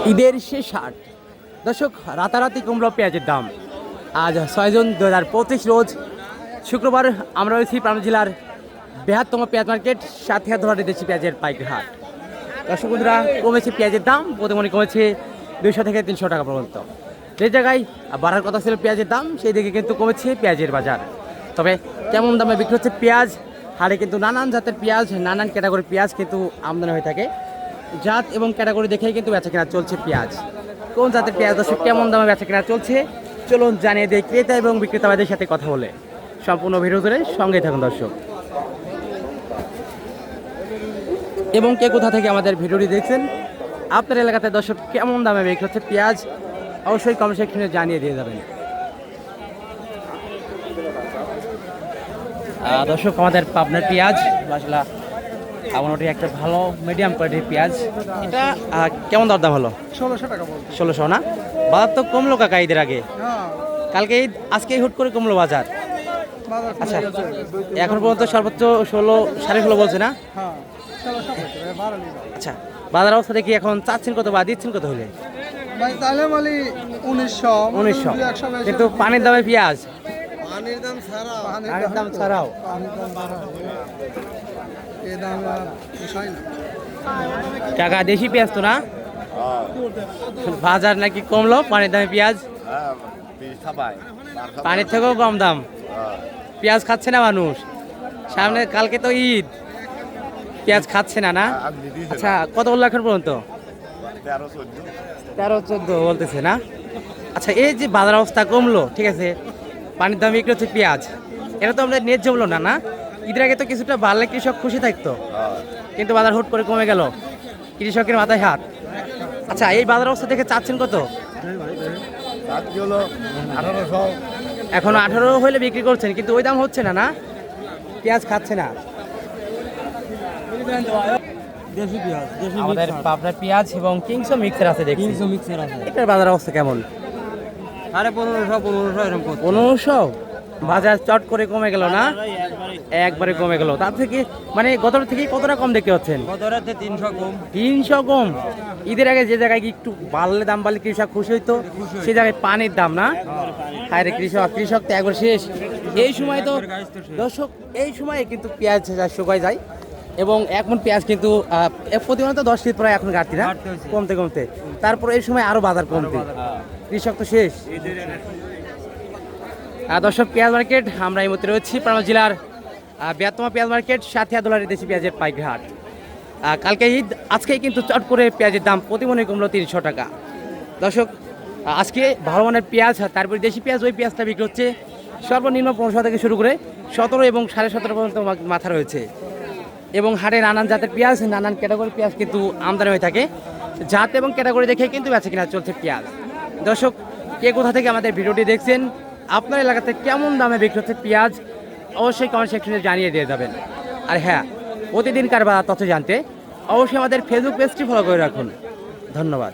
ঈদের শেষ হাট। দর্শক, রাতারাতি কমলো পেঁয়াজের দাম। আজ 6 জুন 2025 রোজ শুক্রবার আমরা রয়েছি পাবনা জেলার বৃহত্তম পেঁয়াজ মার্কেট সাথিয়া ধরাটি দেশি পেঁয়াজের পাইকারি হাট। দর্শক বন্ধুরা, কমেছে পেঁয়াজের দাম, প্রতিমণি কমেছে 200 থেকে 300 টাকা পর্যন্ত। যে জায়গায় বাড়ার কথা ছিল পেঁয়াজের দাম, সেই দিকে কিন্তু কমেছে পেঁয়াজের বাজার। তবে কেমন দামে বিক্রি হচ্ছে পেঁয়াজ, হাটে কিন্তু নানান জাতের পেঁয়াজ, নানান ক্যাটাগরির পেঁয়াজ কিন্তু আমদানি হয়ে থাকে। জাত এবং ক্যাটাগরি দেখেই কিন্তু বেচা কেনা চলছে পেঁয়াজ। কোন জাতের পেঁয়াজ দর্শক কেমন দামে বেচা কেনা চলছে চলুন জানিয়ে দেয় ক্রেতা এবং বিক্রেতাদের সাথে কথা বলে। সম্পূর্ণ ভিডিও ধরে সঙ্গে থাকুন দর্শক। এবং কে কোথা থেকে আমাদের ভিডিওটি দেখছেন, আপনার এলাকাতে দর্শক কেমন দামে বিক্রি হচ্ছে পেঁয়াজ, অবশ্যই কমেন্ট সেকশনে জানিয়ে দিয়ে যাবেন। দর্শক, আমাদের পাবনার পেঁয়াজ মাশাআল্লাহ মোটামুটি একটা ভালো মিডিয়াম কোয়ালিটির পেঁয়াজ। এটা কেমন দরদাম হলো? 1600 টাকা বলতে। 1600 না? বাজার তো কমলো কাকা ঈদের আগে। হ্যাঁ, কালকে ঈদ, আজকে হুট করে কমলো বাজার। বাজার আচ্ছা, কমে গেছে। এখন পর্যন্ত সর্বোচ্চ 16, 16.5 বলছে না? হ্যাঁ, 1600 বলছে, বাড়ালি না। আচ্ছা, বাজার অবস্থা দেখি এখন চাচ্ছেন কত বা দিচ্ছেন কত হলে? ভাই তাহলে বলি 1900, 1900। 100 বেশি। কিন্তু পানির দামে পেঁয়াজ, পানির দাম ছাড়াও, পানির দাম ছাড়াও পানির দাম বাড়াও। এই দাম আর পোষায় না। কাকা দেশি পেঁয়াজ তো না? বাজার নাকি কমলো পানির দামে পেঁয়াজ? পানির থেকেও কম দাম পেঁয়াজ খাচ্ছে না মানুষ। সামনে কালকে তো ঈদ, পেঁয়াজ খাচ্ছে না না? আচ্ছা, কত বললো এখন পর্যন্ত? 13-14 বলতেছে না? আচ্ছা, এই যে বাজার অবস্থা কমলো, ঠিক আছে, পানির দাম বিক্রি হচ্ছে পেঁয়াজ, এটা তো আমাদের ন্যায্য হলো না না? ঈদের আগে তো কিছুটা বাড়লে কৃষক খুশি থাকতো, কিন্তু বাজার হুট করে কমে গেল, কৃষকের মাথায় হাত। আচ্ছা, এই বাজার অবস্থা দেখে চাচ্ছেন কত? এখন 18 হইলে বিক্রি করছেন, কিন্তু ওই দাম হচ্ছে না না? পেঁয়াজ খাচ্ছে না আমাদের পাবনার পেঁয়াজ এবং কিংসো মিক্সার আছে দেখি। এটার বাজার অবস্থা কেমন? 1500 এরকম। 1500 বাজার চট করে কমে গেল না? একবারে কমে গেল। তার থেকে মানে গতবার থেকে কতটা কম দেখতে পাচ্ছেন? গতরাতে 300 কম। 300 কম? ঈদের আগে যে জায়গায় একটু বাড়লে দাম বাড়লে কৃষক খুশি হইতো, সে জায়গায় পানির দাম না? হায় রে, কৃষক তো একবার শেষ। এই সময় তো দর্শক, এই সময়ে কিন্তু পেঁয়াজ শুকায় যায় এবং এখন পেঁয়াজ কিন্তু প্রতিমাত্র 10 লিটার প্রায় এখন ঘাটতি না, কমতে কমতে। তারপর এই সময় আরো বাজার কমতে, কৃষক তো শেষ। দর্শক, পেঁয়াজ মার্কেট আমরা এই মুহূর্তে রয়েছি পাবনা জেলার বৃহত্তম পেঁয়াজ মার্কেট সাথিয়া দোলারি দেশি পেঁয়াজের পাইকারি হাট। কালকে ঈদ, আজকেই কিন্তু চট করে পেঁয়াজের দাম প্রতিমণে কমলো 300 টাকা। দর্শক, আজকে ভালো মানের পেঁয়াজ, তারপরে দেশি পেঁয়াজ, ওই পেঁয়াজটা বিক্রি হচ্ছে সর্বনিম্ন 1500 থেকে শুরু করে 17 এবং 17.5 পর্যন্ত মাথা রয়েছে। এবং হাটে নানান জাতের পেঁয়াজ, নানান ক্যাটাগরির পেঁয়াজ কিন্তু আমদানি হয়ে থাকে। জাত এবং ক্যাটাগরি দেখে কিন্তু বেচা কিনা চলছে পেঁয়াজ। দর্শক, কে কোথা থেকে আমাদের ভিডিওটি দেখছেন, আপনার এলাকাতে কেমন দামে বিক্রি হচ্ছে পেঁয়াজ, অবশ্যই কমেন্ট সেকশনে জানিয়ে দিয়ে যাবেন। আর হ্যাঁ, প্রতিদিনকার বাজার তথ্য জানতে অবশ্যই আমাদের ফেসবুক পেজটি ফলো করে রাখুন। ধন্যবাদ।